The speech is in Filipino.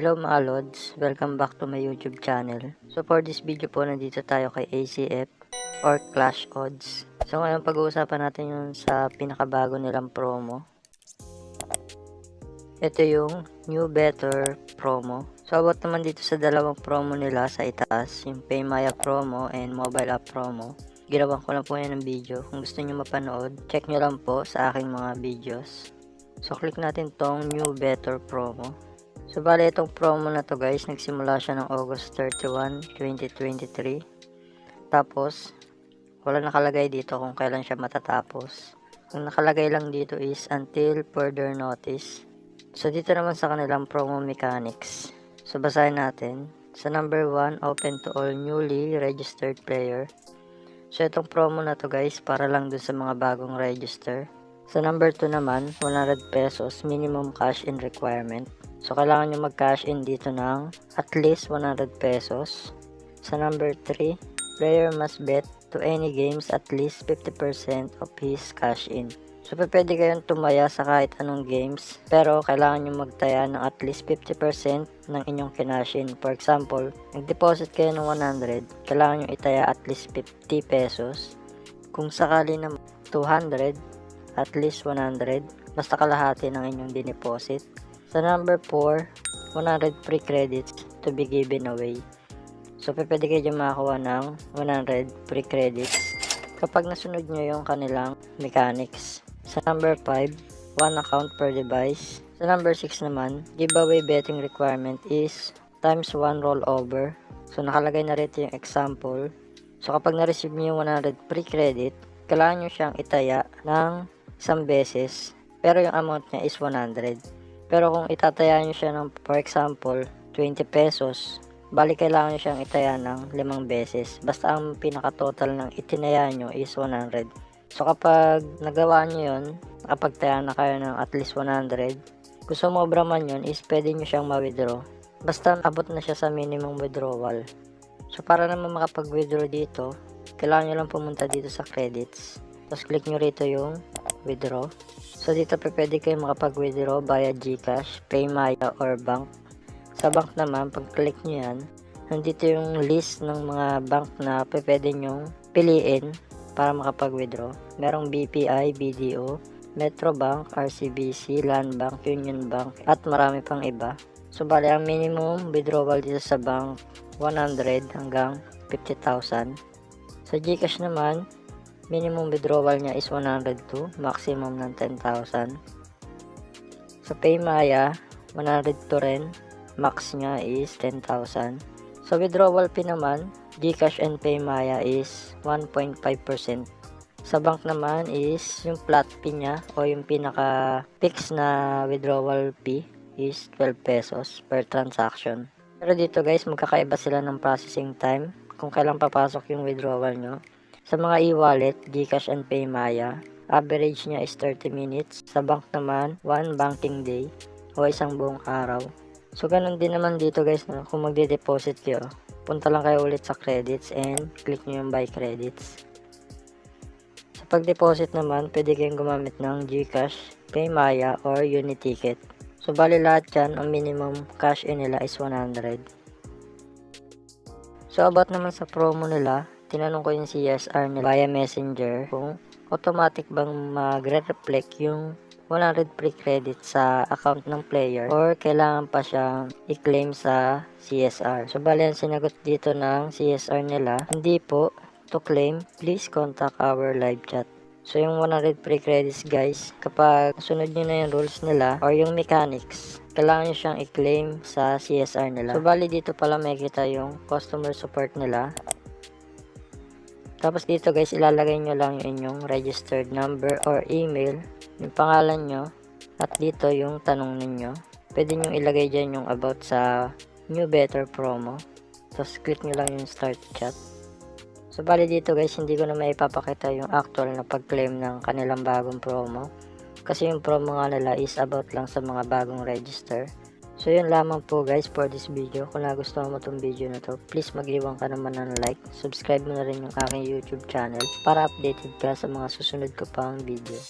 Hello mga lods, welcome back to my YouTube channel. So for this video po, nandito tayo kay ACF or Clash Odds. So ngayon pag-uusapan natin yung sa pinakabago nilang promo. Ito yung New Better promo. So about naman dito sa dalawang promo nila sa itaas, yung PayMaya promo and mobile app promo. Ginawan ko lang po yan ng video. Kung gusto nyo mapanood, check nyo lang po sa aking mga videos. So click natin tong New Better promo. So bali itong promo na to guys, nagsimula siya ng August 31, 2023. Tapos wala nakalagay dito kung kailan siya matatapos. Ang nakalagay lang dito is until further notice. So dito naman sa kanilang promo mechanics. So basahin natin. Sa number 1, open to all newly registered player. So itong promo na to guys, para lang dun sa mga bagong register. Sa number 2 naman, 100 pesos minimum cash in requirement. So, kailangan nyo mag-cash in dito ng at least 100 pesos. Sa number 3, player must bet to any games at least 50% of his cash in. So, pwede kayong tumaya sa kahit anong games, pero kailangan nyo magtaya ng at least 50% ng inyong kinash in. For example, nag-deposit kayo ng 100, kailangan nyo itaya at least 50 pesos. Kung sakali na 200, at least 100, basta kalahati ng inyong dineposit. Sa number 4, 100 free credits to be given away. So, pwede kayo dyan makakuha ng 100 free credits kapag nasunod nyo yung kanilang mechanics. Sa number 5, 1 account per device. Sa number 6 naman, giveaway betting requirement is times 1 rollover. So, nakalagay na rito yung example. So, kapag na-receive nyo yung 100 free credit, kailangan nyo siyang itaya ng isang beses, pero yung amount niya is 100. Pero kung itataya nyo siya ng, for example, 20 pesos, bali kailangan nyo siyang itaya ng 5 beses. Basta ang pinaka-total ng itinaya nyo is 100. So kapag nagawa nyo yun, nakapagtaya na kayo ng at least 100, kung sumobra man yun, is pwede nyo siyang ma-withdraw. Basta abot na siya sa minimum withdrawal. So para naman makapag-withdraw dito, kailangan nyo lang pumunta dito sa credits. Tapos click nyo rito yung withdraw. So dito pwede kayo makapag-withdraw via GCash, PayMaya, or bank. Sa bank naman, pag-click nyo yan, nandito yung list ng mga bank na pwede nyong piliin para makapag-withdraw. Merong BPI, BDO, Metrobank, RCBC, Land Bank, Union Bank, at marami pang iba. So bali ang minimum withdrawal dito sa bank, 100 hanggang 50,000. Sa GCash naman, minimum withdrawal niya is 102, maximum ng 10,000. Sa PayMaya, 102 rin, max niya is 10,000. Sa withdrawal fee naman, GCash and PayMaya is 1.5%. Sa bank naman is yung flat fee niya o yung pinaka-fix na withdrawal fee is 12 pesos per transaction. Pero dito guys, magkakaiba sila ng processing time kung kailan papasok yung withdrawal nyo. Sa mga e-wallet, GCash and PayMaya, average niya is 30 minutes. Sa bank naman, 1 banking day o isang buong araw. So, ganun din naman dito guys, no? Kung magde-deposit kayo, punta lang kayo ulit sa credits and click nyo yung buy credits. Sa pag-deposit naman, pwede kayong gumamit ng GCash, PayMaya, or Uniticket. So, bali lahat yan, ang minimum cash in nila is 100. So, about naman sa promo nila, tinanong ko yung CSR nila via messenger kung automatic bang magre-reflect yung 100 free credit sa account ng player or kailangan pa siyang i-claim sa CSR. So bali ang sinagot dito ng CSR nila, hindi po. To claim, please contact our live chat. So yung 100 free credits guys, kapag sunod nyo na yung rules nila or yung mechanics, kailangan nyo siyang i-claim sa CSR nila. So bali dito pala makikita yung customer support nila. Tapos dito guys, ilalagay nyo lang yung inyong registered number or email, yung pangalan nyo, at dito yung tanong ninyo. Pwede nyo ilagay dyan yung about sa New Better promo. Tapos click nyo lang yung start chat. So bali dito guys, hindi ko na maipapakita yung actual na pag-claim ng kanilang bagong promo. Kasi yung promo nga nila is about lang sa mga bagong register. So yun lamang po guys for this video. Kung nagustuhan mo itong video na to, please mag-iwan ka naman ng like. Subscribe mo na rin yung aking YouTube channel para updated ka sa mga susunod ko pang video.